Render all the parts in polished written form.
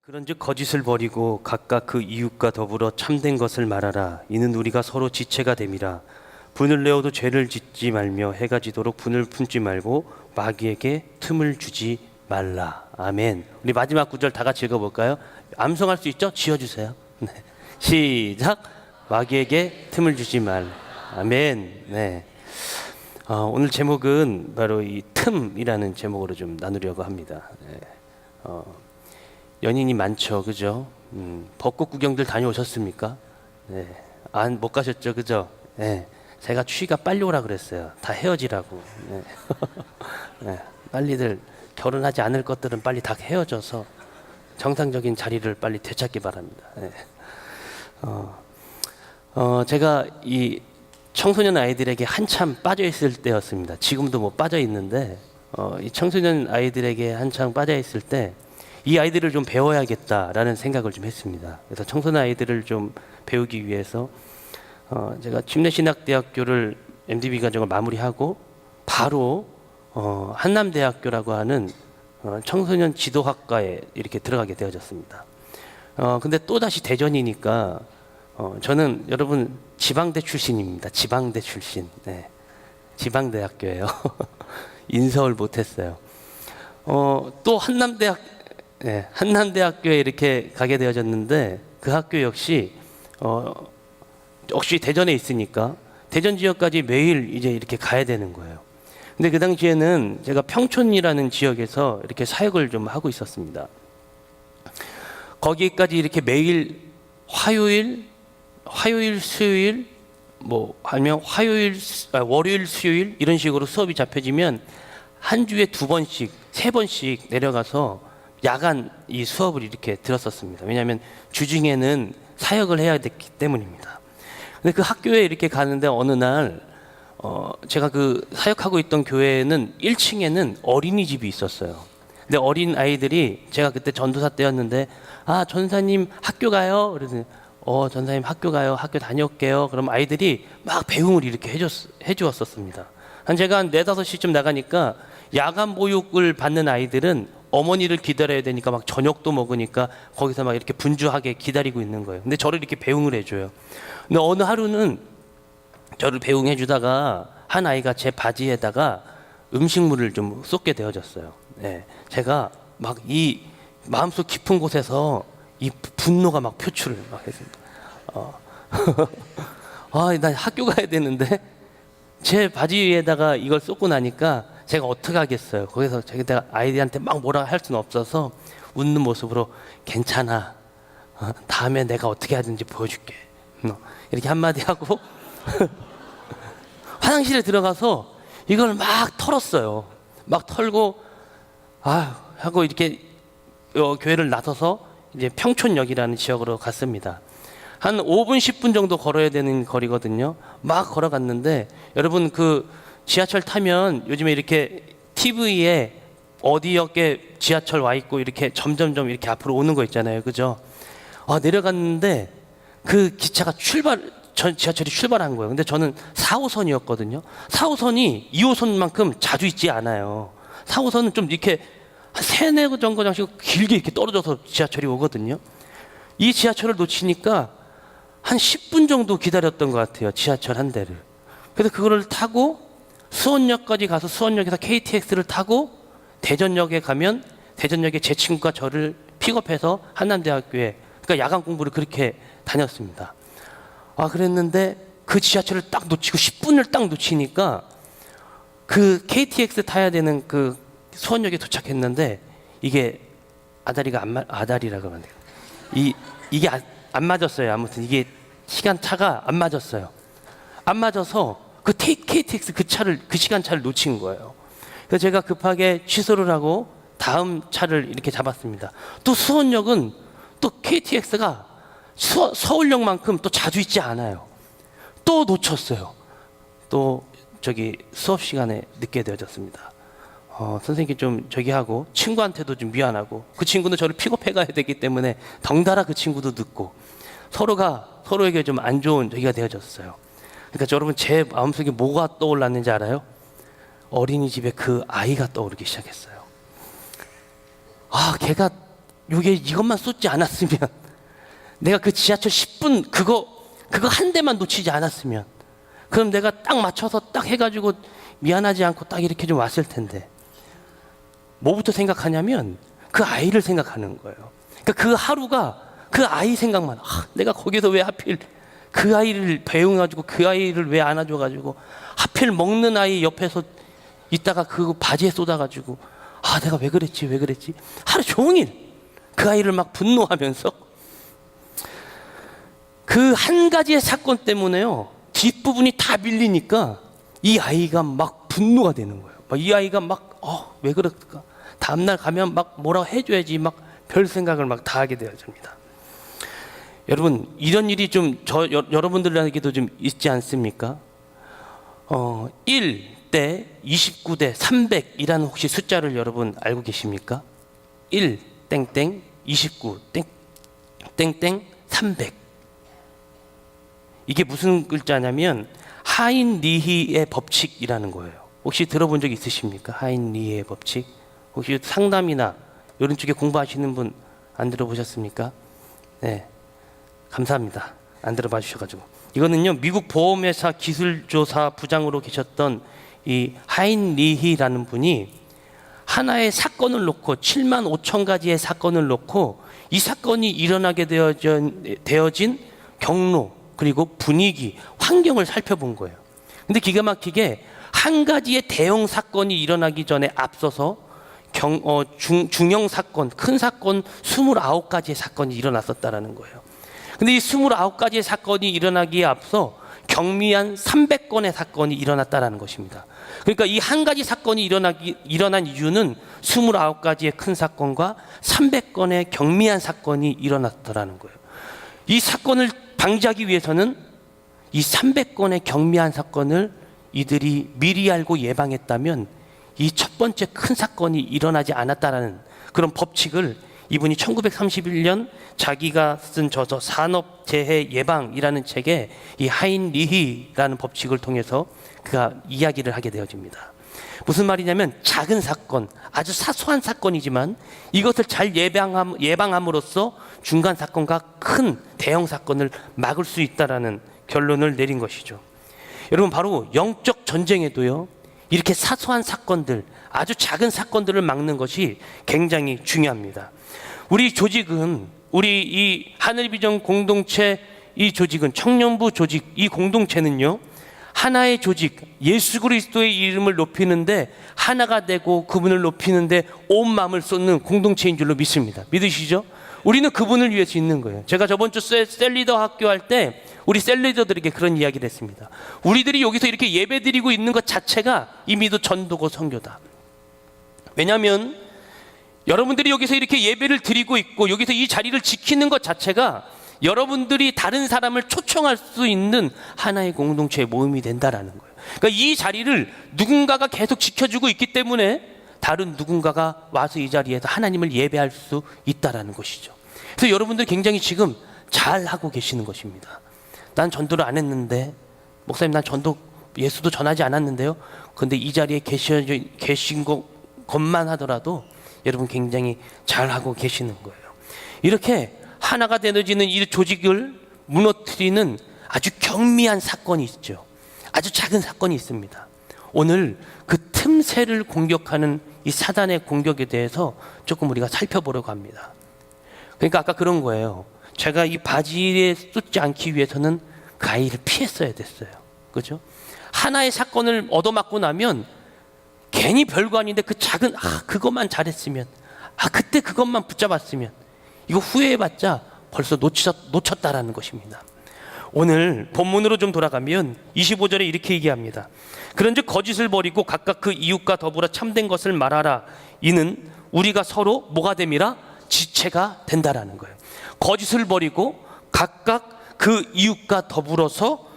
그런즉 거짓을 버리고 각각 그 이웃과 더불어 참된 것을 말하라. 이는 우리가 서로 지체가 됨이라. 분을 내어도 죄를 짓지 말며 해가 지도록 분을 품지 말고 마귀에게 틈을 주지 말라. 아멘. 우리 마지막 구절 다 같이 읽어볼까요? 암송할 수 있죠? 지어주세요. 네. 시작. 마귀에게 틈을 주지 말라. 아멘. 네. 오늘 제목은 바로 이 틈이라는 제목으로 좀 나누려고 합니다. 네. 연인이 많죠, 그죠? 벚꽃 구경들 다녀오셨습니까? 네. 못 가셨죠, 그죠? 네. 제가 추위가 빨리 오라 그랬어요. 다 헤어지라고. 네. 네. 빨리들 결혼하지 않을 것들은 빨리 다 헤어져서 정상적인 자리를 빨리 되찾기 바랍니다. 네. 제가 이 청소년 아이들에게 한참 빠져 있을 때였습니다. 지금도 뭐 빠져 있는데, 이 청소년 아이들에게 한참 빠져 있을 때, 이 아이들을 좀 배워야겠다라는 생각을 좀 했습니다. 그래서 청소년 아이들을 좀 배우기 위해서 제가 침례신학대학교를 MDB 과정을 마무리하고 바로 한남대학교라고 하는 청소년 지도학과에 이렇게 들어가게 되어졌습니다. 근데 또다시 대전이니까 저는 여러분 지방대 출신입니다. 지방대 출신. 네. 지방대학교예요. 인서울 못했어요. 또 한남대학교에 이렇게 가게 되어졌는데 그 학교 역시 대전에 있으니까 대전 지역까지 매일 이제 이렇게 가야 되는 거예요. 근데 그 당시에는 제가 평촌이라는 지역에서 이렇게 사역을 좀 하고 있었습니다. 거기까지 이렇게 매일 화요일, 수요일, 아니면 월요일, 수요일 이런 식으로 수업이 잡혀지면 한 주에 2번씩, 3번씩 내려가서 야간 이 수업을 이렇게 들었었습니다. 왜냐하면 주중에는 사역을 해야 됐기 때문입니다. 근데 그 학교에 이렇게 가는데 어느 날 제가 그 사역하고 있던 교회에는 1층에는 어린이집이 있었어요. 근데 어린 아이들이 제가 그때 전도사 때였는데 전사님 학교 가요? 그래서 전사님 학교 가요. 학교 다녀올게요. 그럼 아이들이 막 배웅을 이렇게 해주었었습니다. 제가 한 4, 5시쯤 나가니까 야간 보육을 받는 아이들은 어머니를 기다려야 되니까 막 저녁도 먹으니까 거기서 막 이렇게 분주하게 기다리고 있는 거예요. 근데 저를 이렇게 배웅을 해줘요. 근데 어느 하루는 저를 배웅해 주다가 한 아이가 제 바지에다가 음식물을 좀 쏟게 되어졌어요. 네. 제가 막 이 마음속 깊은 곳에서 이 분노가 막 표출을 막 했습니다. 난 학교 가야 되는데 제 바지에다가 이걸 쏟고 나니까 제가 어떻게 하겠어요. 거기서 제가 아이들한테 막 뭐라 할 수는 없어서 웃는 모습으로 괜찮아. 다음에 내가 어떻게 하든지 보여줄게. 이렇게 한마디 하고 화장실에 들어가서 이걸 막 털었어요. 막 털고 하고 이렇게 교회를 나서서 이제 평촌역이라는 지역으로 갔습니다. 한 5분 10분 정도 걸어야 되는 거리거든요. 막 걸어갔는데 여러분 그 지하철 타면 요즘에 이렇게 TV에 어디 역에 지하철 와 있고 이렇게 점점점 이렇게 앞으로 오는 거 있잖아요. 그죠? 내려갔는데 그 기차가 지하철이 출발한 거예요. 근데 저는 4호선이었거든요. 4호선이 2호선만큼 자주 있지 않아요. 4호선은 좀 이렇게 한 3, 4정거장씩 길게 이렇게 떨어져서 지하철이 오거든요. 이 지하철을 놓치니까 한 10분 정도 기다렸던 것 같아요. 지하철 한 대를. 그래서 그거를 타고 수원역까지 가서 수원역에서 KTX를 타고 대전역에 가면 대전역에 제 친구가 저를 픽업해서 한남대학교에 그러니까 야간 공부를 그렇게 다녔습니다. 그랬는데 그 지하철을 딱 놓치고 10분을 딱 놓치니까 그 KTX 타야 되는 그 수원역에 도착했는데 이게 아다리라고 하면 돼요. 이게 안 맞았어요. 아무튼 이게 시간차가 안 맞았어요. 안 맞아서 그 KTX 그 시간차를 놓친 거예요. 그래서 제가 급하게 취소를 하고 다음 차를 이렇게 잡았습니다. 또 수원역은 또 KTX가 서울역만큼 또 자주 있지 않아요. 또 놓쳤어요. 또 수업 시간에 늦게 되어졌습니다. 선생님께 좀 하고 친구한테도 좀 미안하고 그 친구는 저를 픽업해 가야 되기 때문에 덩달아 그 친구도 늦고 서로에게 좀 안 좋은 저기가 되어졌어요. 그러니까 여러분 제 마음속에 뭐가 떠올랐는지 알아요? 어린이집에 그 아이가 떠오르기 시작했어요. 걔가 요게 이것만 쏟지 않았으면, 내가 그 지하철 10분 그거 한 대만 놓치지 않았으면, 그럼 내가 딱 맞춰서 딱 해가지고 미안하지 않고 딱 이렇게 좀 왔을 텐데. 뭐부터 생각하냐면 그 아이를 생각하는 거예요. 그러니까 그 하루가 그 아이 생각만, 내가 거기서 왜 하필 그 아이를 배웅해가지고 그 아이를 왜 안아줘가지고 하필 먹는 아이 옆에서 있다가 그 바지에 쏟아가지고 내가 왜 그랬지 하루 종일 그 아이를 막 분노하면서, 그 한 가지의 사건 때문에요 뒷부분이 다 밀리니까 이 아이가 막 분노가 되는 거예요. 이 아이가 막 왜 그럴까, 다음날 가면 막 뭐라고 해줘야지, 막 별 생각을 막 다 하게 되어집니다. 여러분, 이런 일이 좀 여러분들에게도 좀 있지 않습니까? 1대 29대 300이라는 혹시 숫자를 여러분 알고 계십니까? 1 땡땡 29 땡땡 300. 이게 무슨 글자냐면 하인리히의 법칙이라는 거예요. 혹시 들어본 적 있으십니까? 하인리히의 법칙. 혹시 상담이나 이런 쪽에 공부하시는 분 안 들어보셨습니까? 네, 감사합니다. 안 들어봐 주셔가지고. 이거는요, 미국 보험회사 기술조사 부장으로 계셨던 이 하인리히라는 분이 하나의 사건을 놓고 7만 5천 가지의 사건을 놓고 이 사건이 일어나게 되어진 경로, 그리고 분위기, 환경을 살펴본 거예요. 근데 기가 막히게 한 가지의 대형 사건이 일어나기 전에 앞서서 중형 사건, 큰 사건 29가지의 사건이 일어났었다라는 거예요. 근데 이 29가지의 사건이 일어나기에 앞서 경미한 300건의 사건이 일어났다라는 것입니다. 그러니까 이 한 가지 사건이 일어난 이유는 29가지의 큰 사건과 300건의 경미한 사건이 일어났다라는 거예요. 이 사건을 방지하기 위해서는 이 300건의 경미한 사건을 이들이 미리 알고 예방했다면 이 첫 번째 큰 사건이 일어나지 않았다라는 그런 법칙을 이분이 1931년 자기가 쓴 저서 산업재해 예방이라는 책에 이 하인리히라는 법칙을 통해서 그가 이야기를 하게 되어집니다. 무슨 말이냐면 작은 사건, 아주 사소한 사건이지만 이것을 잘 예방함으로써 중간 사건과 큰 대형 사건을 막을 수 있다라는 결론을 내린 것이죠. 여러분, 바로 영적 전쟁에도요, 이렇게 사소한 사건들, 아주 작은 사건들을 막는 것이 굉장히 중요합니다. 우리 조직은, 우리 이 하늘비전 공동체 이 조직은, 청년부 조직 이 공동체는요, 하나의 조직, 예수 그리스도의 이름을 높이는데 하나가 되고 그분을 높이는데 온 마음을 쏟는 공동체인 줄로 믿습니다. 믿으시죠? 우리는 그분을 위해서 있는 거예요. 제가 저번 주 셀리더 학교 할 때 우리 셀리더들에게 그런 이야기를 했습니다. 우리들이 여기서 이렇게 예배 드리고 있는 것 자체가 이미도 전도고 선교다. 왜냐하면 여러분들이 여기서 이렇게 예배를 드리고 있고 여기서 이 자리를 지키는 것 자체가 여러분들이 다른 사람을 초청할 수 있는 하나의 공동체의 모임이 된다라는 거예요. 그러니까 이 자리를 누군가가 계속 지켜주고 있기 때문에 다른 누군가가 와서 이 자리에서 하나님을 예배할 수 있다라는 것이죠. 그래서 여러분들 굉장히 지금 잘 하고 계시는 것입니다. 난 전도를 안 했는데, 목사님 난 전도 예수도 전하지 않았는데요. 그런데 이 자리에 계신 것만 하더라도 여러분 굉장히 잘 하고 계시는 거예요. 이렇게 하나가 되어지는 이 조직을 무너뜨리는 아주 경미한 사건이 있죠. 아주 작은 사건이 있습니다. 오늘 그 틈새를 공격하는 이 사단의 공격에 대해서 조금 우리가 살펴보려고 합니다. 그러니까 아까 그런 거예요. 제가 이 바지에 쏟지 않기 위해서는 그 아이를 피했어야 됐어요. 그죠? 하나의 사건을 얻어맞고 나면 괜히 별거 아닌데 그 작은 그것만 잘했으면, 그때 그것만 붙잡았으면, 이거 후회해봤자 벌써 놓쳤다라는 것입니다. 오늘 본문으로 좀 돌아가면 25절에 이렇게 얘기합니다. 그런즉 거짓을 버리고 각각 그 이웃과 더불어 참된 것을 말하라. 이는 우리가 서로 뭐가 됨이라? 지체가 된다라는 거예요. 거짓을 버리고 각각 그 이웃과 더불어서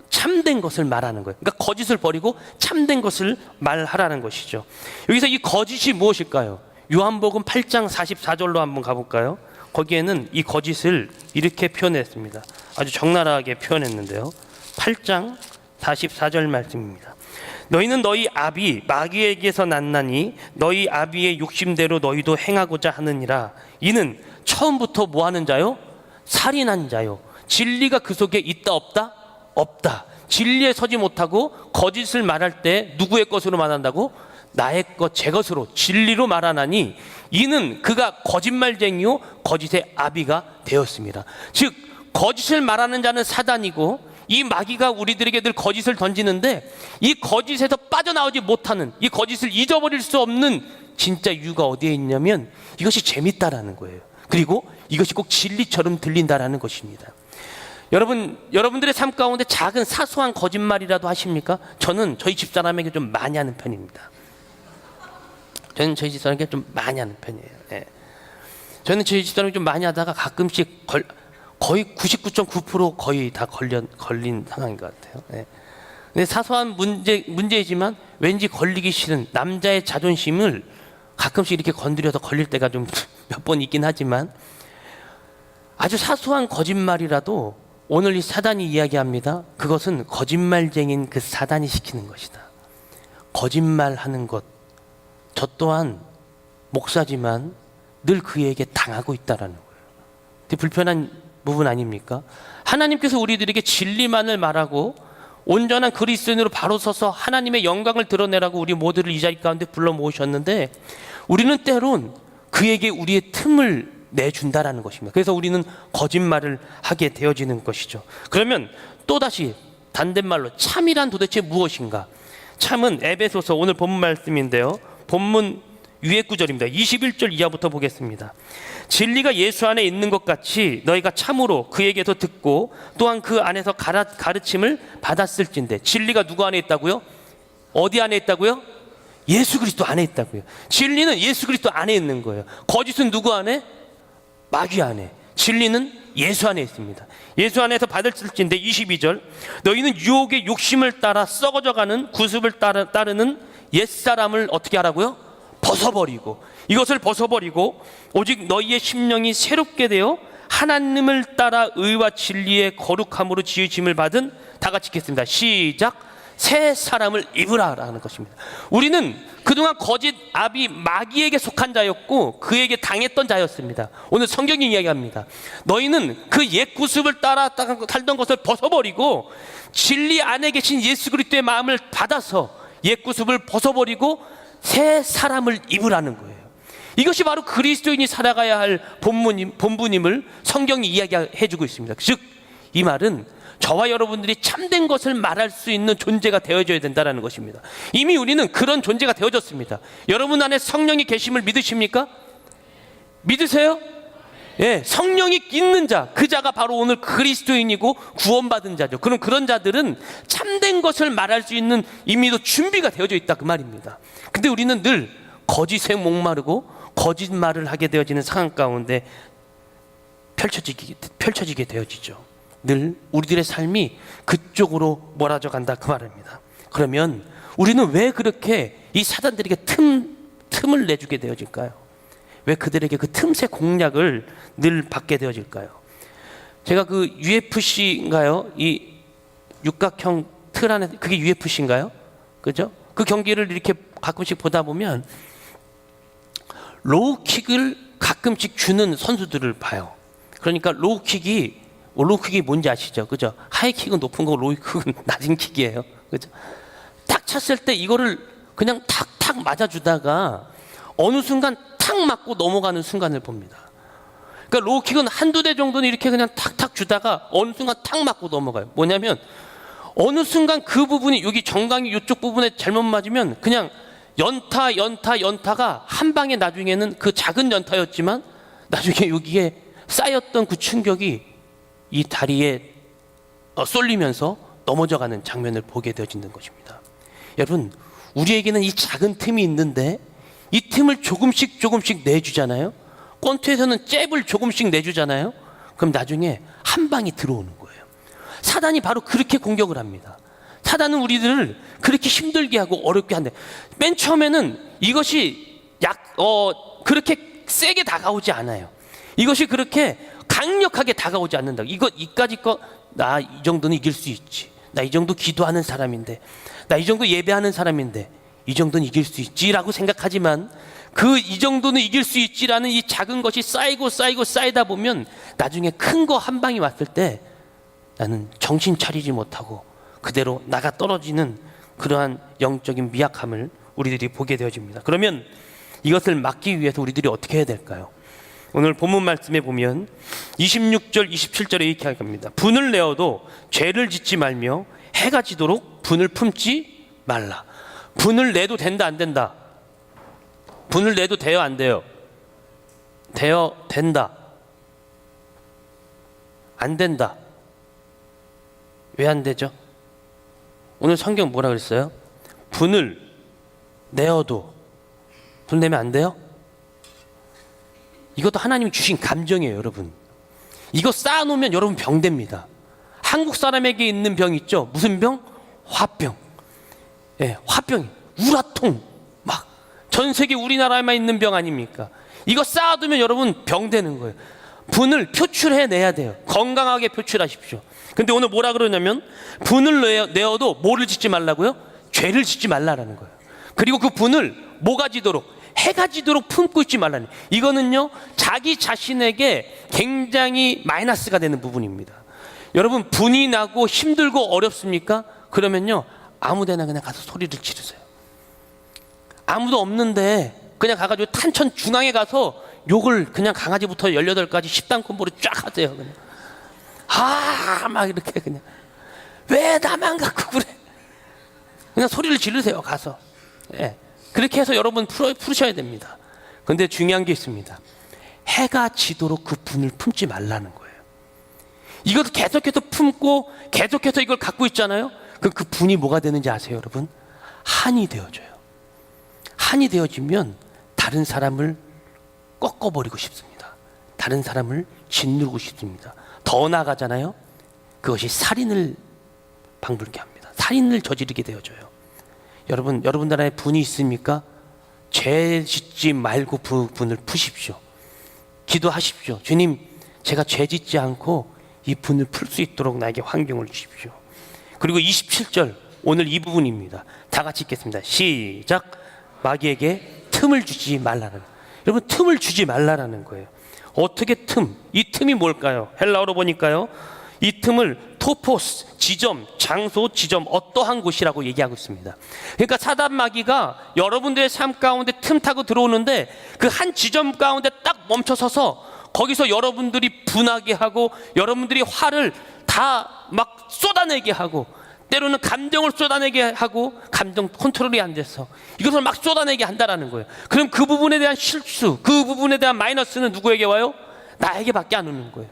참된 것을 말하는 거예요. 그러니까 거짓을 버리고 참된 것을 말하라는 것이죠. 여기서 이 거짓이 무엇일까요? 요한복음 8장 44절로 한번 가볼까요? 거기에는 이 거짓을 이렇게 표현했습니다. 아주 적나라하게 표현했는데요. 8장 44절 말씀입니다. 너희는 너희 아비 마귀에게서 났나니 너희 아비의 욕심대로 너희도 행하고자 하느니라. 이는 처음부터 뭐 하는 자요? 살인한 자요. 진리가 그 속에 있다 없다? 없다. 진리에 서지 못하고 거짓을 말할 때 누구의 것으로 말한다고? 나의 것, 제 것으로, 진리로 말하나니 이는 그가 거짓말쟁이요 거짓의 아비가 되었습니다. 즉 거짓을 말하는 자는 사단이고, 이 마귀가 우리들에게 늘 거짓을 던지는데, 이 거짓에서 빠져나오지 못하는, 이 거짓을 잊어버릴 수 없는 진짜 이유가 어디에 있냐면 이것이 재밌다라는 거예요. 그리고 이것이 꼭 진리처럼 들린다라는 것입니다. 여러분들의 삶 가운데 작은 사소한 거짓말이라도 하십니까? 저는 저희 집사람에게 좀 많이 하는 편입니다. 저는 저희 집사람에게 좀 많이 하는 편이에요. 네. 저는 저희 집사람이 좀 많이 하다가 가끔씩 거의 99.9% 거의 다 걸린 상황인 것 같아요. 네. 근데 사소한 문제이지만 왠지 걸리기 싫은 남자의 자존심을 가끔씩 이렇게 건드려서 걸릴 때가 좀 몇 번 있긴 하지만, 아주 사소한 거짓말이라도 오늘 이 사단이 이야기합니다. 그것은 거짓말쟁인 그 사단이 시키는 것이다. 거짓말하는 것, 저 또한 목사지만 늘 그에게 당하고 있다라는 거예요. 되게 불편한 부분 아닙니까? 하나님께서 우리들에게 진리만을 말하고 온전한 그리스도인으로 바로 서서 하나님의 영광을 드러내라고 우리 모두를 이 자리 가운데 불러 모으셨는데, 우리는 때론 그에게 우리의 틈을 내준다라는 것입니다. 그래서 우리는 거짓말을 하게 되어지는 것이죠. 그러면 또다시 단대말로 참이란 도대체 무엇인가? 참은 에베소서 오늘 본문 말씀인데요, 본문 위의 구절입니다. 21절 이하부터 보겠습니다. 진리가 예수 안에 있는 것 같이 너희가 참으로 그에게서 듣고 또한 그 안에서 가르침을 받았을진데. 진리가 누구 안에 있다고요? 어디 안에 있다고요? 예수 그리스도 안에 있다고요. 진리는 예수 그리스도 안에 있는 거예요. 거짓은 누구 안에? 마귀 안에. 진리는 예수 안에 있습니다. 예수 안에서 받았을진데 22절, 너희는 유혹의 욕심을 따라 썩어져가는 구습을 따르는 옛사람을 어떻게 하라고요? 벗어버리고, 이것을 벗어버리고 오직 너희의 심령이 새롭게 되어 하나님을 따라 의와 진리의 거룩함으로 지으심을 받은, 다 같이 읽겠습니다. 시작. 새 사람을 입으라라는 것입니다. 우리는 그동안 거짓 아비 마귀에게 속한 자였고 그에게 당했던 자였습니다. 오늘 성경이 이야기합니다. 너희는 그 옛 구습을 따라 살던 것을 벗어버리고 진리 안에 계신 예수 그리스도의 마음을 받아서 옛 구습을 벗어버리고 새 사람을 입으라는 거예요. 이것이 바로 그리스도인이 살아가야 할 본분임을 성경이 이야기해주고 있습니다. 즉 이 말은 저와 여러분들이 참된 것을 말할 수 있는 존재가 되어져야 된다는 것입니다. 이미 우리는 그런 존재가 되어졌습니다. 여러분 안에 성령이 계심을 믿으십니까? 믿으세요? 예, 성령이 있는 자, 그 자가 바로 오늘 그리스도인이고 구원받은 자죠. 그럼 그런 자들은 참된 것을 말할 수 있는 이미도 준비가 되어져 있다 그 말입니다. 근데 우리는 늘 거짓에 목마르고 거짓말을 하게 되어지는 상황 가운데 펼쳐지게 되어지죠. 늘 우리들의 삶이 그쪽으로 몰아져 간다 그 말입니다. 그러면 우리는 왜 그렇게 이 사단들에게 틈을 내주게 되어질까요? 왜 그들에게 그 틈새 공략을 늘 받게 되어질까요? 제가 그 UFC인가요? 이 육각형 틀 안에, 그게 UFC인가요? 그죠? 그 경기를 이렇게 가끔씩 보다 보면 로우킥을 가끔씩 주는 선수들을 봐요. 그러니까 로우킥이 뭔지 아시죠? 그죠? 하이킥은 높은 거고 로우킥은 낮은 킥이에요. 그죠? 딱 찼을 때 이거를 그냥 탁탁 맞아주다가 어느 순간 탁 맞고 넘어가는 순간을 봅니다. 그러니까 로우킥은 한두 대 정도는 이렇게 그냥 탁탁 주다가 어느 순간 탁 맞고 넘어가요. 뭐냐면 어느 순간 그 부분이, 여기 정강이 이쪽 부분에 잘못 맞으면 그냥 연타가 한 방에 나중에는 그 작은 연타였지만 나중에 여기에 쌓였던 그 충격이 이 다리에 쏠리면서 넘어져가는 장면을 보게 되어지는 것입니다. 여러분, 우리에게는 이 작은 틈이 있는데 이 틈을 조금씩 내주잖아요. 권투에서는 잽을 조금씩 내주잖아요. 그럼 나중에 한 방이 들어오는 거예요. 사단이 바로 그렇게 공격을 합니다. 사단은 우리들을 그렇게 힘들게 하고 어렵게 한대. 맨 처음에는 이것이 그렇게 세게 다가오지 않아요. 이것이 그렇게 강력하게 다가오지 않는다. 이까지 거 나 이 정도는 이길 수 있지. 나 이 정도 기도하는 사람인데, 나 이 정도 예배하는 사람인데 이 정도는 이길 수 있지라고 생각하지만, 그 이 정도는 이길 수 있지라는 이 작은 것이 쌓이고 쌓이고 쌓이다 보면 나중에 큰 거 한 방이 왔을 때 나는 정신 차리지 못하고 그대로 나가 떨어지는 그러한 영적인 미약함을 우리들이 보게 되어집니다. 그러면 이것을 막기 위해서 우리들이 어떻게 해야 될까요? 오늘 본문 말씀에 보면 26절 27절에 이렇게 합니다. 분을 내어도 죄를 짓지 말며 해가 지도록 분을 품지 말라. 분을 내도 된다 안 된다? 분을 내도 돼요 안 돼요? 된다. 안 된다. 왜 안 되죠? 오늘 성경 뭐라 그랬어요? 분을 내어도 분 내면 안 돼요? 이것도 하나님이 주신 감정이에요, 여러분. 이거 쌓아놓으면 여러분 병됩니다. 한국 사람에게 있는 병 있죠? 무슨 병? 화병. 예, 화병이 우라통 막 전 세계 우리나라에만 있는 병 아닙니까? 이거 쌓아두면 여러분 병되는 거예요. 분을 표출해내야 돼요. 건강하게 표출하십시오. 근데 오늘 뭐라 그러냐면 분을 내어도 뭐를 짓지 말라고요? 죄를 짓지 말라라는 거예요. 그리고 그 분을 뭐가 지도록? 해가 지도록 품고 있지 말라는. 이거는요 자기 자신에게 굉장히 마이너스가 되는 부분입니다. 여러분 분이 나고 힘들고 어렵습니까? 그러면요 아무데나 그냥 가서 소리를 지르세요. 아무도 없는데 그냥 가가지고 탄천 중앙에 가서 욕을 그냥 강아지부터 18가지 10단 콤보로 쫙 하세요. 그냥 막 이렇게 그냥 왜 나만 갖고 그래? 그냥 소리를 지르세요 가서. 예. 그렇게 해서 여러분 풀으셔야 됩니다. 그런데 중요한 게 있습니다. 해가 지도록 그 분을 품지 말라는 거예요. 이것도 계속해서 품고 계속해서 이걸 갖고 있잖아요. 그 분이 뭐가 되는지 아세요 여러분? 한이 되어져요. 한이 되어지면 다른 사람을 꺾어버리고 싶습니다. 다른 사람을 짓누르고 싶습니다. 더 나아가잖아요. 그것이 살인을 방불케 합니다. 살인을 저지르게 되어져요. 여러분 나라에 분이 있습니까? 죄 짓지 말고 분을 푸십시오. 기도하십시오. 주님, 제가 죄 짓지 않고 이 분을 풀 수 있도록 나에게 환경을 주십시오. 그리고 27절 오늘 이 부분입니다. 다 같이 읽겠습니다. 시작. 마귀에게 틈을 주지 말라는. 여러분 틈을 주지 말라라는 거예요. 어떻게 틈? 이 틈이 뭘까요? 헬라어로 보니까요. 이 틈을 토포스, 지점, 장소, 지점, 어떠한 곳이라고 얘기하고 있습니다. 그러니까 사단 마귀가 여러분들의 삶 가운데 틈 타고 들어오는데 그 한 지점 가운데 딱 멈춰서서 거기서 여러분들이 분하게 하고 여러분들이 화를 다 막 쏟아내게 하고 때로는 감정을 쏟아내게 하고 감정 컨트롤이 안 돼서 이것을 막 쏟아내게 한다라는 거예요. 그럼 그 부분에 대한 실수, 그 부분에 대한 마이너스는 누구에게 와요? 나에게밖에 안 오는 거예요.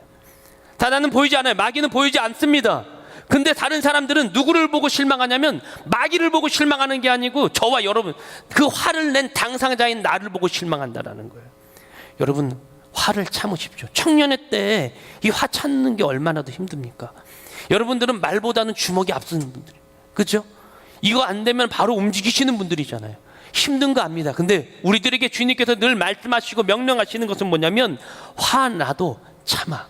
사단은 보이지 않아요. 마귀는 보이지 않습니다. 근데 다른 사람들은 누구를 보고 실망하냐면 마귀를 보고 실망하는 게 아니고 저와 여러분, 그 화를 낸 당사자인 나를 보고 실망한다라는 거예요. 여러분 화를 참으십시오. 청년의 때 이 화 참는 게 얼마나 더 힘듭니까? 여러분들은 말보다는 주먹이 앞서는 분들, 그렇죠? 이거 안 되면 바로 움직이시는 분들이잖아요. 힘든 거 압니다. 근데 우리들에게 주님께서 늘 말씀하시고 명령하시는 것은 뭐냐면 화나도 참아.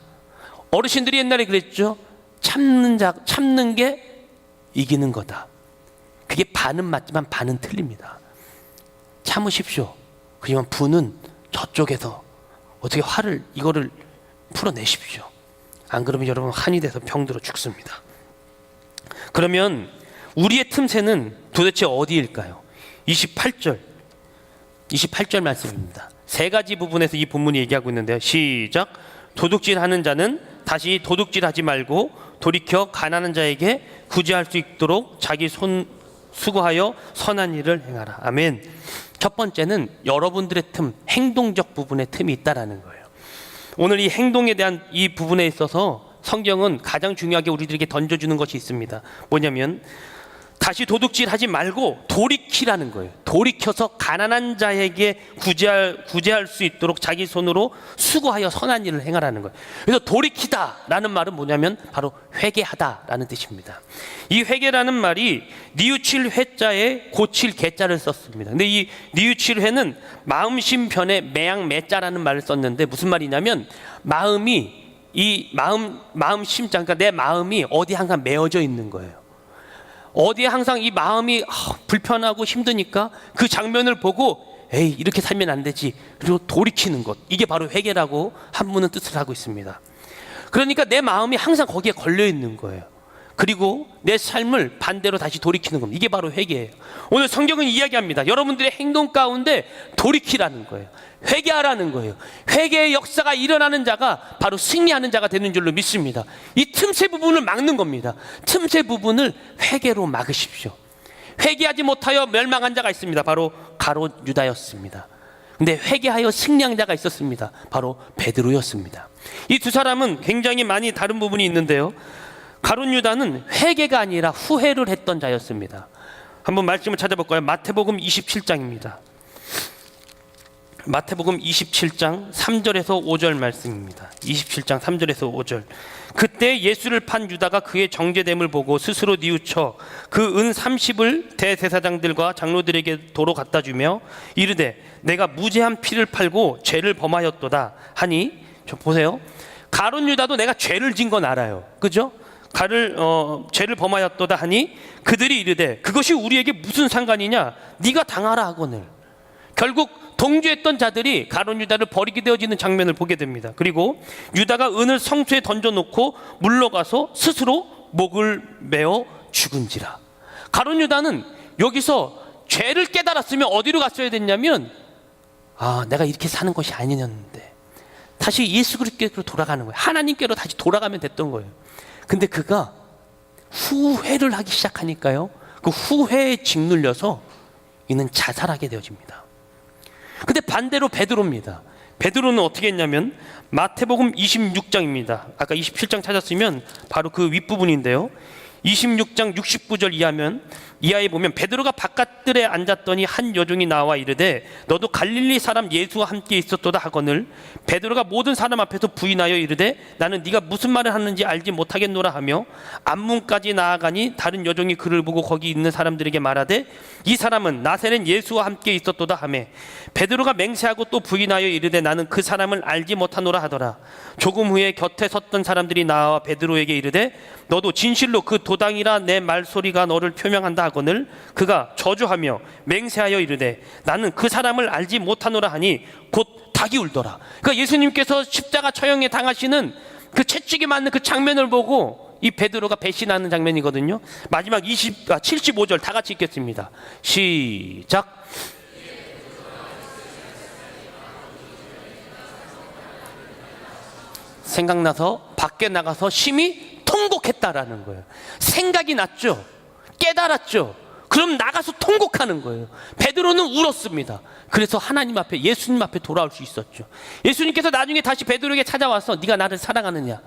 어르신들이 옛날에 그랬죠. 참는 게 이기는 거다. 그게 반은 맞지만 반은 틀립니다. 참으십시오. 그지만 분은 저쪽에서 어떻게 화를 이거를 풀어내십시오. 안 그러면 여러분 한이 돼서 병들어 죽습니다. 그러면 우리의 틈새는 도대체 어디일까요? 28절 말씀입니다. 세 가지 부분에서 이 본문이 얘기하고 있는데요. 시작. 도둑질하는 자는 다시 도둑질하지 말고 돌이켜 가난한 자에게 구제할 수 있도록 자기 손 수고하여 선한 일을 행하라. 아멘. 첫 번째는 여러분들의 틈, 행동적 부분에 틈이 있다라는 거예요. 오늘 이 행동에 대한 이 부분에 있어서 성경은 가장 중요하게 우리들에게 던져주는 것이 있습니다. 뭐냐면 다시 도둑질하지 말고 돌이키라는 거예요. 돌이켜서 가난한 자에게 구제할 수 있도록 자기 손으로 수고하여 선한 일을 행하라는 거예요. 그래서 돌이키다라는 말은 뭐냐면 바로 회개하다라는 뜻입니다. 이 회개라는 말이 니우칠 회자에 고칠 개자를 썼습니다. 근데 이 니우칠 회는 마음심 변에 매양 매자라는 말을 썼는데 무슨 말이냐면 마음이 이 마음 심장, 그러니까 내 마음이 어디 항상 메어져 있는 거예요. 어디에 항상 이 마음이 불편하고 힘드니까 그 장면을 보고 에이 이렇게 살면 안 되지, 그리고 돌이키는 것, 이게 바로 회개라고 한문은 뜻을 하고 있습니다. 그러니까 내 마음이 항상 거기에 걸려 있는 거예요. 그리고 내 삶을 반대로 다시 돌이키는 겁니다. 이게 바로 회개예요. 오늘 성경은 이야기합니다. 여러분들의 행동 가운데 돌이키라는 거예요. 회개하라는 거예요. 회개의 역사가 일어나는 자가 바로 승리하는 자가 되는 줄로 믿습니다. 이 틈새 부분을 막는 겁니다. 틈새 부분을 회개로 막으십시오. 회개하지 못하여 멸망한 자가 있습니다. 바로 가롯 유다였습니다. 근데 회개하여 승리한 자가 있었습니다. 바로 베드로였습니다. 이 두 사람은 굉장히 많이 다른 부분이 있는데요, 가룟 유다는 회개가 아니라 후회를 했던 자였습니다. 한번 말씀을 찾아볼까요? 마태복음 27장입니다. 마태복음 27장 3절에서 5절 말씀입니다. 27장 3절에서 5절. 그때 예수를 판 유다가 그의 정죄됨을 보고 스스로 뉘우쳐 그 은 30을 대제사장들과 장로들에게 도로 갖다 주며 이르되 내가 무죄한 피를 팔고 죄를 범하였도다 하니, 저 보세요. 가룟 유다도 내가 죄를 진 건 알아요. 그죠? 죄를 범하였도다 하니 그들이 이르되 그것이 우리에게 무슨 상관이냐, 네가 당하라 하거늘. 결국 동조했던 자들이 가룟 유다를 버리게 되어지는 장면을 보게 됩니다. 그리고 유다가 은을 성소에 던져놓고 물러가서 스스로 목을 메어 죽은지라. 가룟 유다는 여기서 죄를 깨달았으면 어디로 갔어야 됐냐면, 내가 이렇게 사는 것이 아니었는데 다시 예수 그리스도께로 돌아가는 거예요. 하나님께로 다시 돌아가면 됐던 거예요. 근데 그가 후회를 하기 시작하니까요, 그 후회에 짓눌려서 이는 자살하게 되어집니다. 근데 반대로 베드로입니다. 베드로는 어떻게 했냐면 마태복음 26장입니다. 아까 27장 찾았으면 바로 그 윗부분인데요, 26장 69절 이하에 보면 베드로가 바깥들에 앉았더니 한 여종이 나와 이르되 너도 갈릴리 사람 예수와 함께 있었도다 하거늘 베드로가 모든 사람 앞에서 부인하여 이르되 나는 네가 무슨 말을 하는지 알지 못하겠노라 하며 앞문까지 나아가니 다른 여종이 그를 보고 거기 있는 사람들에게 말하되 이 사람은 나사렛 예수와 함께 있었도다 하며 베드로가 맹세하고 또 부인하여 이르되 나는 그 사람을 알지 못하노라 하더라. 조금 후에 곁에 섰던 사람들이 나와 베드로에게 이르되 너도 진실로 그 도당이라 내 말소리가 너를 표명한다 하거늘 그가 저주하며 맹세하여 이르되 나는 그 사람을 알지 못하노라 하니 곧 닭이 울더라. 그러니까 예수님께서 십자가 처형에 당하시는 그 채찍에 맞는 그 장면을 보고 이 베드로가 배신하는 장면이거든요. 마지막 75절 다 같이 읽겠습니다. 시작. 생각나서 밖에 나가서 심히 통곡했다라는 거예요. 생각이 났죠. 깨달았죠. 그럼 나가서 통곡하는 거예요. 베드로는 울었습니다. 그래서 하나님 앞에, 예수님 앞에 돌아올 수 있었죠. 예수님께서 나중에 다시 베드로에게 찾아와서 네가 나를 사랑하느냐,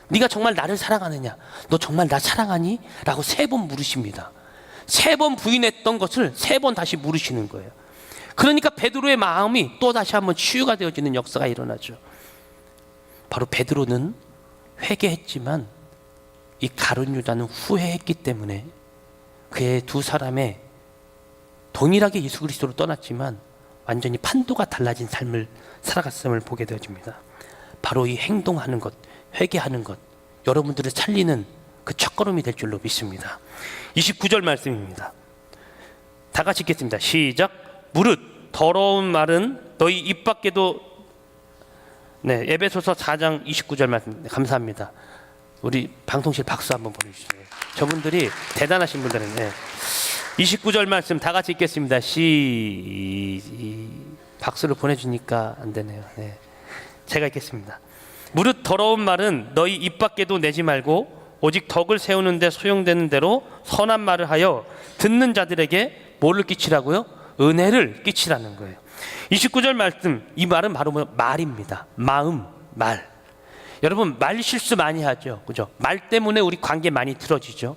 네가 정말 나를 사랑하느냐, 너 정말 나 사랑하니? 라고 3번 물으십니다. 3번 부인했던 것을 3번 다시 물으시는 거예요. 그러니까 베드로의 마음이 또 다시 한번 치유가 되어지는 역사가 일어나죠. 바로 베드로는 회개했지만 이 가룟 유다는 후회했기 때문에 그의 두 사람의 동일하게 예수 그리스도로 떠났지만 완전히 판도가 달라진 삶을 살아갔음을 보게 되어집니다. 바로 이 행동하는 것, 회개하는 것, 여러분들을 살리는 그 첫걸음이 될 줄로 믿습니다. 29절 말씀입니다. 다 같이 읽겠습니다. 시작. 무릇 더러운 말은 너희 입 밖에도. 네, 에베소서 4장 29절 말씀. 감사합니다. 우리 방송실 박수 한번 보내주시죠. 저분들이 대단하신 분들은. 네. 29절 말씀 다 같이 읽겠습니다. 박수를 보내주니까 안 되네요. 네. 제가 읽겠습니다. 무릇 더러운 말은 너희 입 밖에도 내지 말고 오직 덕을 세우는 데 소용되는 대로 선한 말을 하여 듣는 자들에게 뭐를 끼치라고요? 은혜를 끼치라는 거예요. 29절 말씀, 이 말은 바로 말입니다. 마음, 말. 여러분 말 실수 많이 하죠. 그죠? 말 때문에 우리 관계 많이 틀어지죠.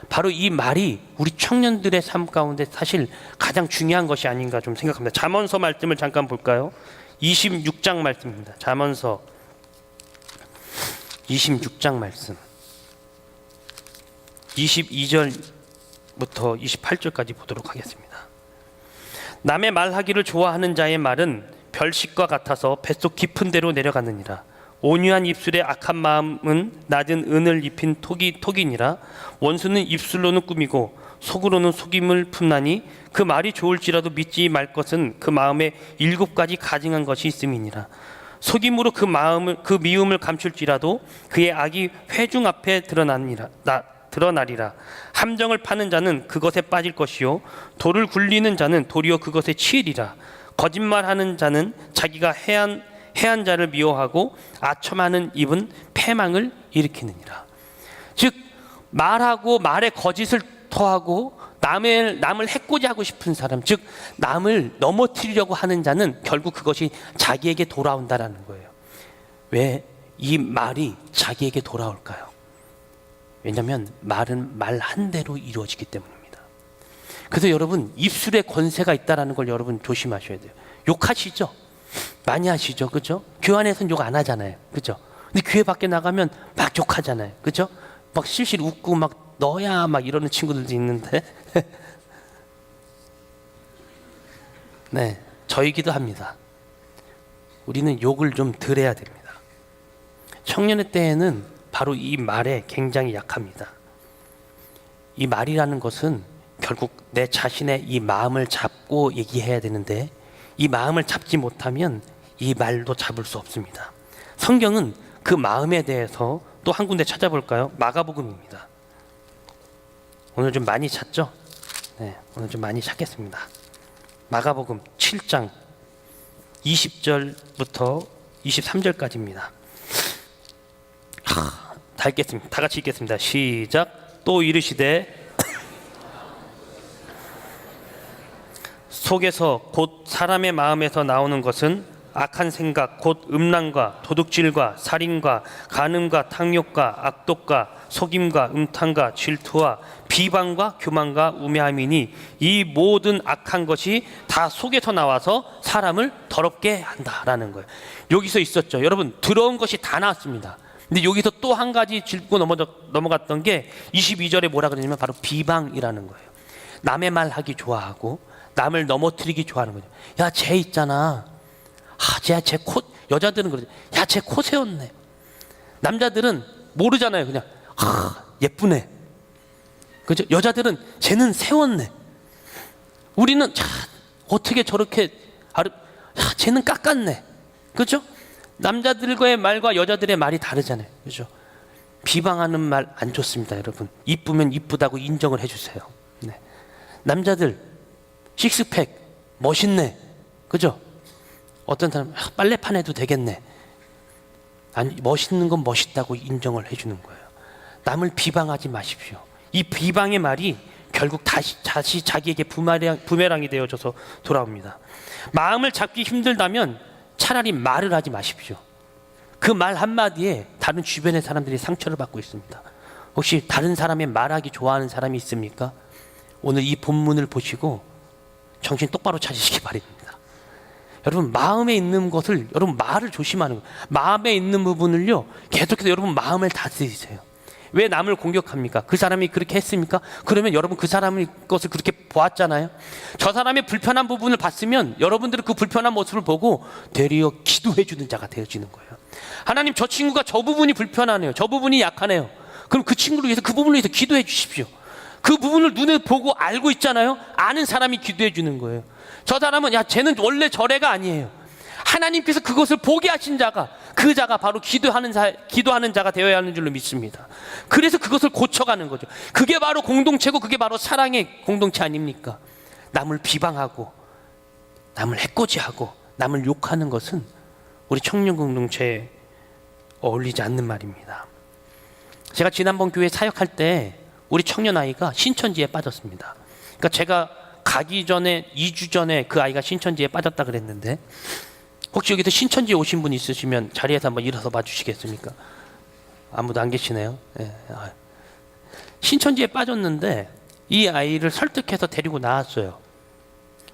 바로 이 말이 우리 청년들의 삶 가운데 사실 가장 중요한 것이 아닌가 좀 생각합니다. 잠언서 말씀을 잠깐 볼까요? 26장 말씀입니다. 잠언서 26장 말씀 22절부터 28절까지 보도록 하겠습니다. 남의 말하기를 좋아하는 자의 말은 별식과 같아서 뱃속 깊은 데로 내려가느니라. 온유한 입술의 악한 마음은 낮은 은을 입힌 톡이니라. 원수는 입술로는 꾸미고 속으로는 속임을 품나니 그 말이 좋을지라도 믿지 말 것은 그 마음에 7가지 가증한 것이 있음이니라. 속임으로 그 미움을 감출지라도 그의 악이 회중 앞에 드러나리라. 함정을 파는 자는 그것에 빠질 것이요 돌을 굴리는 자는 도리어 그것에 치이리라. 거짓말하는 자는 자기가 해한 자를 미워하고 아첨하는 입은 패망을 일으키느니라. 즉 말하고 말에 거짓을 토하고 남을 해코지 하고 싶은 사람, 즉 남을 넘어뜨리려고 하는 자는 결국 그것이 자기에게 돌아온다라는 거예요. 왜 이 말이 자기에게 돌아올까요? 왜냐하면 말은 말 한 대로 이루어지기 때문입니다. 그래서 여러분, 입술에 권세가 있다는 걸 여러분 조심하셔야 돼요. 욕하시죠? 많이 하시죠, 그렇죠? 교회 안에서는 욕 안 하잖아요, 그렇죠? 근데 교회 밖에 나가면 막 욕하잖아요, 그렇죠? 막 실실 웃고 막 너야 막 이러는 친구들도 있는데 네, 저이기도 합니다. 우리는 욕을 좀 덜 해야 됩니다. 청년의 때에는 바로 이 말에 굉장히 약합니다. 이 말이라는 것은 결국 내 자신의 이 마음을 잡고 얘기해야 되는데 이 마음을 잡지 못하면 이 말도 잡을 수 없습니다. 성경은 그 마음에 대해서 또 한 군데 찾아볼까요? 마가복음입니다. 오늘 좀 많이 찾죠? 네, 오늘 좀 많이 찾겠습니다. 마가복음 7장 20절부터 23절까지입니다. 다 읽겠습니다. 다 같이 읽겠습니다. 시작. 또 이르시되 속에서 곧 사람의 마음에서 나오는 것은 악한 생각 곧 음란과 도둑질과 살인과 간음과 탕욕과 악독과 속임과 음탕과 질투와 비방과 교만과 우매함이니 이 모든 악한 것이 다 속에서 나와서 사람을 더럽게 한다라는 거예요. 여기서 있었죠. 여러분, 들어온 것이 다 나왔습니다. 근데 여기서 또 한 가지 짚고 넘어갔던 게 22절에 뭐라 그러냐면 바로 비방이라는 거예요. 남의 말 하기 좋아하고 남을 넘어뜨리기 좋아하는 거죠. 야, 쟤 있잖아. 쟤 코, 여자들은 그러죠. 야, 쟤 코 세웠네. 남자들은 모르잖아요. 그냥 예쁘네. 그죠? 여자들은 쟤는 세웠네. 우리는 어떻게 저렇게 쟤는 깎았네. 그죠? 남자들과의 말과 여자들의 말이 다르잖아요. 그죠? 비방하는 말 안 좋습니다, 여러분. 이쁘면 이쁘다고 인정을 해주세요. 네. 남자들 식스팩 멋있네. 그죠? 어떤 사람 빨래판 해도 되겠네. 아니, 멋있는 건 멋있다고 인정을 해주는 거예요. 남을 비방하지 마십시오. 이 비방의 말이 결국 다시 자기에게 부메랑이 되어져서 돌아옵니다. 마음을 잡기 힘들다면 차라리 말을 하지 마십시오. 그 말 한마디에 다른 주변의 사람들이 상처를 받고 있습니다. 혹시 다른 사람의 말하기 좋아하는 사람이 있습니까? 오늘 이 본문을 보시고 정신 똑바로 차리시기 바랍니다. 여러분, 마음에 있는 것을 여러분 말을 조심하는 거예요. 마음에 있는 부분을요 계속해서 여러분 마음을 다스리세요. 왜 남을 공격합니까? 그 사람이 그렇게 했습니까? 그러면 여러분 그 사람의 것을 그렇게 보았잖아요. 저 사람의 불편한 부분을 봤으면 여러분들은 그 불편한 모습을 보고 되려 기도해 주는 자가 되어지는 거예요. 하나님, 저 친구가 저 부분이 불편하네요. 저 부분이 약하네요. 그럼 그 친구를 위해서, 그 부분을 위해서 기도해 주십시오. 그 부분을 눈에 보고 알고 있잖아요. 아는 사람이 기도해 주는 거예요. 저 사람은 야, 쟤는 원래 저래가 아니에요. 하나님께서 그것을 보게 하신 자가, 그 자가 바로 기도하는 자가 되어야 하는 줄로 믿습니다. 그래서 그것을 고쳐가는 거죠. 그게 바로 공동체고 그게 바로 사랑의 공동체 아닙니까? 남을 비방하고 남을 해코지하고 남을 욕하는 것은 우리 청년 공동체에 어울리지 않는 말입니다. 제가 지난번 교회 사역할 때 우리 청년 아이가 신천지에 빠졌습니다. 그러니까 제가 가기 전에 2주 전에 그 아이가 신천지에 빠졌다 그랬는데, 혹시 여기서 신천지에 오신 분 있으시면 자리에서 한번 일어서 봐 주시겠습니까? 아무도 안 계시네요. 네. 신천지에 빠졌는데 이 아이를 설득해서 데리고 나왔어요.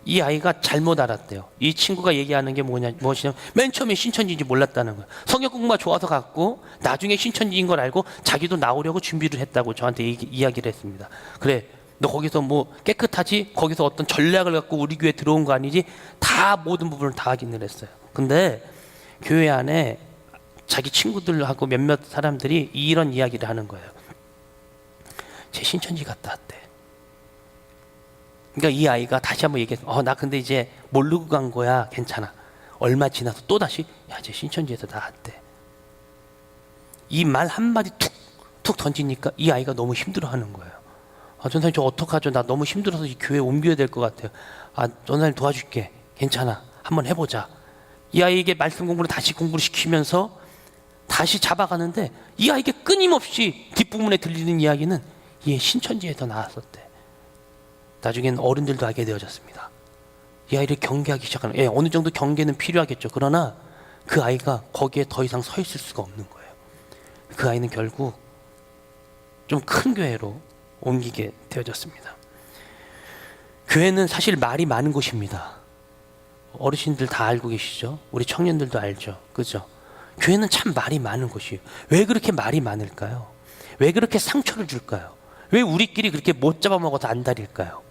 이 아이가 잘못 알았대요. 이 친구가 얘기하는 게 무엇이냐면 맨 처음에 신천지인지 몰랐다는 거예요. 성경 공부가 좋아서 갔고 나중에 신천지인 걸 알고 자기도 나오려고 준비를 했다고 저한테 이야기를 했습니다. 그래, 너 거기서 뭐 깨끗하지? 거기서 어떤 전략을 갖고 우리 교회에 들어온 거 아니지? 다 모든 부분을 다 확인을 했어요. 근데 교회 안에 자기 친구들하고 몇몇 사람들이 이런 이야기를 하는 거예요. 제 신천지 갔다 왔대. 그러니까 이 아이가 다시 한번 얘기했어. 나 근데 이제 모르고 간 거야. 괜찮아. 얼마 지나서 또 다시 야, 이제 신천지에서 나왔대. 이 말 한마디 툭 던지니까 이 아이가 너무 힘들어하는 거예요. 전사님 저 어떡하죠? 나 너무 힘들어서 이 교회 옮겨야 될 것 같아요. 전사님 도와줄게. 괜찮아. 한번 해보자. 이 아이에게 말씀 공부를 다시 공부를 시키면서 다시 잡아가는데 이 아이에게 끊임없이 뒷부분에 들리는 이야기는 얘 신천지에서 나왔었대. 나중엔 어른들도 알게 되어졌습니다. 이 아이를 경계하기 시작하는, 어느 정도 경계는 필요하겠죠. 그러나 그 아이가 거기에 더 이상 서 있을 수가 없는 거예요. 그 아이는 결국 좀 큰 교회로 옮기게 되어졌습니다. 교회는 사실 말이 많은 곳입니다. 어르신들 다 알고 계시죠? 우리 청년들도 알죠? 그죠? 교회는 참 말이 많은 곳이에요. 왜 그렇게 말이 많을까요? 왜 그렇게 상처를 줄까요? 왜 우리끼리 그렇게 못 잡아먹어서 안달일까요?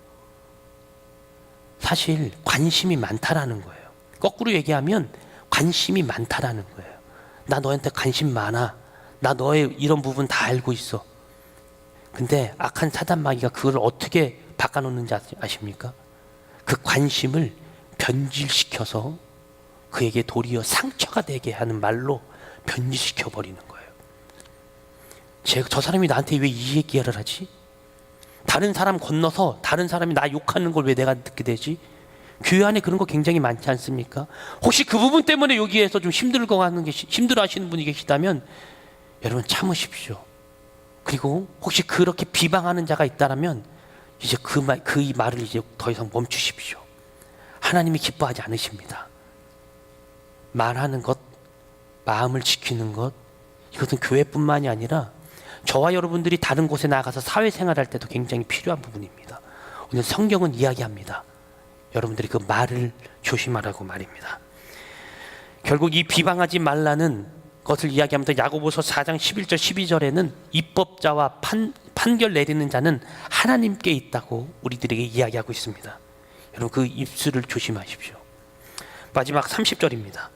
사실 관심이 많다라는 거예요. 거꾸로 얘기하면 관심이 많다라는 거예요. 나 너한테 관심 많아. 나 너의 이런 부분 다 알고 있어. 근데 악한 사단 마귀가 그걸 어떻게 바꿔놓는지 아십니까? 그 관심을 변질시켜서 그에게 도리어 상처가 되게 하는 말로 변질시켜 버리는 거예요. 저 사람이 나한테 왜 이 얘기를 하지? 다른 사람 건너서 다른 사람이 나 욕하는 걸 왜 내가 듣게 되지? 교회 안에 그런 거 굉장히 많지 않습니까? 혹시 그 부분 때문에 여기에서 좀 힘들어 하시는 분이 계시다면 여러분 참으십시오. 그리고 혹시 그렇게 비방하는 자가 있다면 이제 그 말을 이제 더 이상 멈추십시오. 하나님이 기뻐하지 않으십니다. 말하는 것, 마음을 지키는 것, 이것은 교회뿐만이 아니라 저와 여러분들이 다른 곳에 나가서 사회생활할 때도 굉장히 필요한 부분입니다. 오늘 성경은 이야기합니다. 여러분들이 그 말을 조심하라고 말입니다. 결국 이 비방하지 말라는 것을 이야기하면서 야고보서 4장 11절 12절에는 입법자와 판결 내리는 자는 하나님께 있다고 우리들에게 이야기하고 있습니다. 여러분 그 입술을 조심하십시오. 마지막 30절입니다.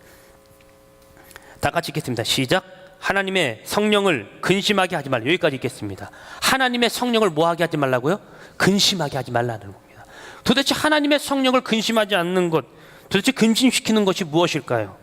다 같이 읽겠습니다. 시작. 하나님의 성령을 근심하게 하지 말라. 여기까지 읽겠습니다. 하나님의 성령을 뭐하게 하지 말라고요? 근심하게 하지 말라는 겁니다. 도대체 하나님의 성령을 근심하지 않는 것, 도대체 근심시키는 것이 무엇일까요?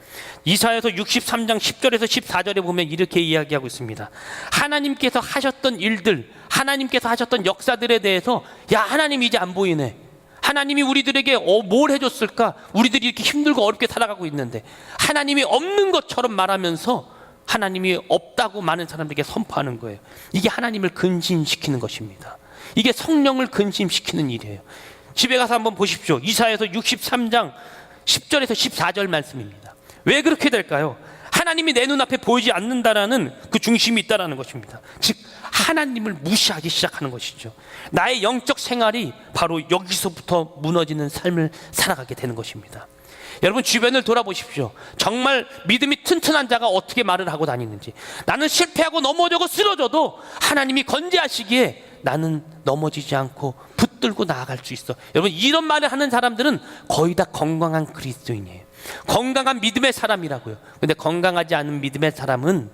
이사야서 63장 10절에서 14절에 보면 이렇게 이야기하고 있습니다. 하나님께서 하셨던 일들, 하나님께서 하셨던 역사들에 대해서 야 하나님 이제 안 보이네. 하나님이 우리들에게 뭘 해줬을까? 우리들이 이렇게 힘들고 어렵게 살아가고 있는데 하나님이 없는 것처럼 말하면서 하나님이 없다고 많은 사람들에게 선포하는 거예요. 이게 하나님을 근심시키는 것입니다. 이게 성령을 근심시키는 일이에요. 집에 가서 한번 보십시오. 이사야서 63장 10절에서 14절 말씀입니다. 왜 그렇게 될까요? 하나님이 내 눈앞에 보이지 않는다라는 그 중심이 있다라는 것입니다. 즉 하나님을 무시하기 시작하는 것이죠. 나의 영적 생활이 바로 여기서부터 무너지는 삶을 살아가게 되는 것입니다. 여러분 주변을 돌아보십시오. 정말 믿음이 튼튼한 자가 어떻게 말을 하고 다니는지. 나는 실패하고 넘어져고 쓰러져도 하나님이 건재하시기에 나는 넘어지지 않고 붙들고 나아갈 수 있어. 여러분 이런 말을 하는 사람들은 거의 다 건강한 그리스도인이에요. 건강한 믿음의 사람이라고요. 근데 건강하지 않은 믿음의 사람은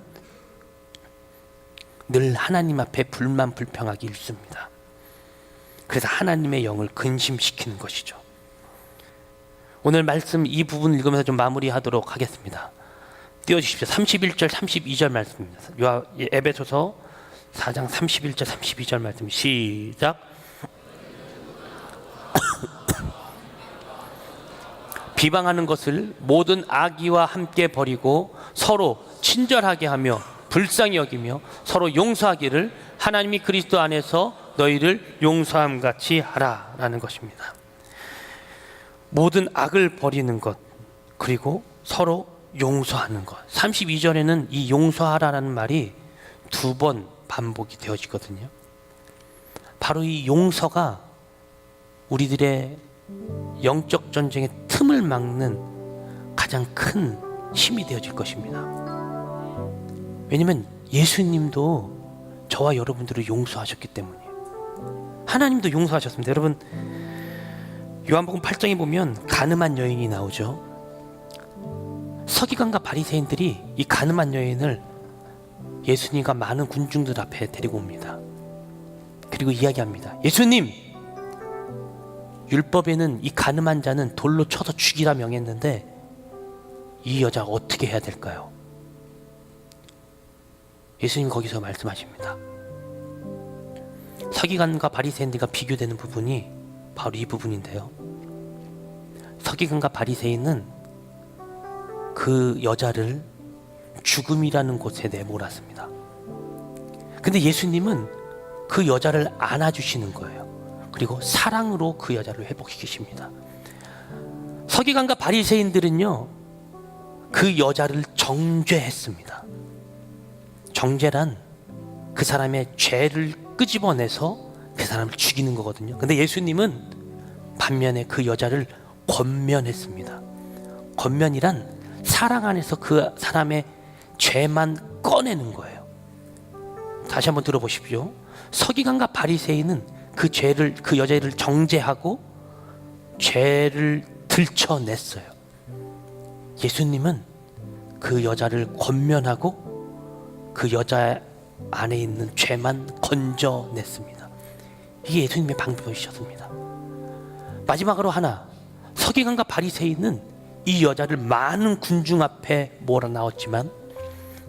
늘 하나님 앞에 불만 불평하기 일쑤입니다. 그래서 하나님의 영을 근심시키는 것이죠. 오늘 말씀 이 부분 읽으면서 좀 마무리하도록 하겠습니다. 띄워주십시오. 31절 32절 말씀입니다. 에베소서 4장 31절 32절 말씀 시작. 비방하는 것을 모든 악의와 함께 버리고 서로 친절하게 하며 불쌍히 여기며 서로 용서하기를 하나님이 그리스도 안에서 너희를 용서함 같이 하라라는 것입니다. 모든 악을 버리는 것, 그리고 서로 용서하는 것. 32절에는 이 용서하라라는 말이 2번 반복이 되어지거든요. 바로 이 용서가 우리들의 영적 전쟁의 틈을 막는 가장 큰 힘이 되어질 것입니다. 왜냐하면 예수님도 저와 여러분들을 용서하셨기 때문이에요. 하나님도 용서하셨습니다. 여러분 요한복음 8장에 보면 가늠한 여인이 나오죠. 서기관과 바리새인들이 이 가늠한 여인을 예수님과 많은 군중들 앞에 데리고 옵니다. 그리고 이야기합니다. 예수님, 율법에는 이 가늠한 자는 돌로 쳐서 죽이라 명했는데 이 여자가 어떻게 해야 될까요? 예수님 거기서 말씀하십니다. 서기관과 바리새인들과 비교되는 부분이 바로 이 부분인데요. 서기관과 바리새인은 그 여자를 죽음이라는 곳에 내몰았습니다. 근데 예수님은 그 여자를 안아주시는 거예요. 그리고 사랑으로 그 여자를 회복시키십니다. 서기관과 바리새인들은요, 그 여자를 정죄했습니다. 정죄란 그 사람의 죄를 끄집어내서 그 사람을 죽이는 거거든요. 근데 예수님은 반면에 그 여자를 권면했습니다. 권면이란 사랑 안에서 그 사람의 죄만 꺼내는 거예요. 다시 한번 들어보십시오. 서기관과 바리새인은 그 여자를 정죄하고 죄를 들춰냈어요. 예수님은 그 여자를 권면하고 그 여자 안에 있는 죄만 건져냈습니다. 이게 예수님의 방법이셨습니다. 마지막으로 하나, 서기관과 바리새인은 이 여자를 많은 군중 앞에 몰아넣었지만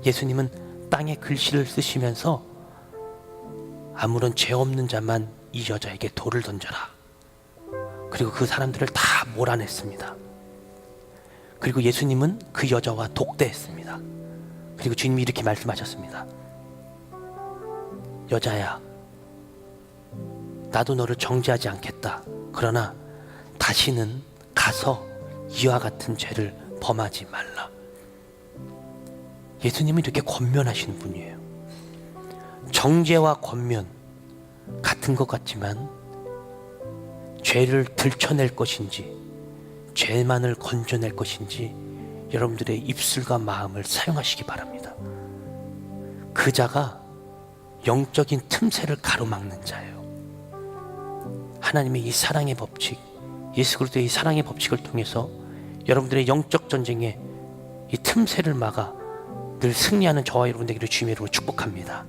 예수님은 땅에 글씨를 쓰시면서 아무런 죄 없는 자만 이 여자에게 돌을 던져라. 그리고 그 사람들을 다 몰아냈습니다. 그리고 예수님은 그 여자와 독대했습니다. 그리고 주님이 이렇게 말씀하셨습니다. 여자야, 나도 너를 정죄하지 않겠다. 그러나 다시는 가서 이와 같은 죄를 범하지 말라. 예수님은 이렇게 권면하시는 분이에요. 정죄와 권면 같은 것 같지만 죄를 들춰낼 것인지 죄만을 건져낼 것인지 여러분들의 입술과 마음을 사용하시기 바랍니다. 그 자가 영적인 틈새를 가로막는 자예요. 하나님의 이 사랑의 법칙, 예수 그리스도의 이 사랑의 법칙을 통해서 여러분들의 영적 전쟁에 이 틈새를 막아 늘 승리하는 저와 여러분 되기를 주님의 이름으로 축복합니다.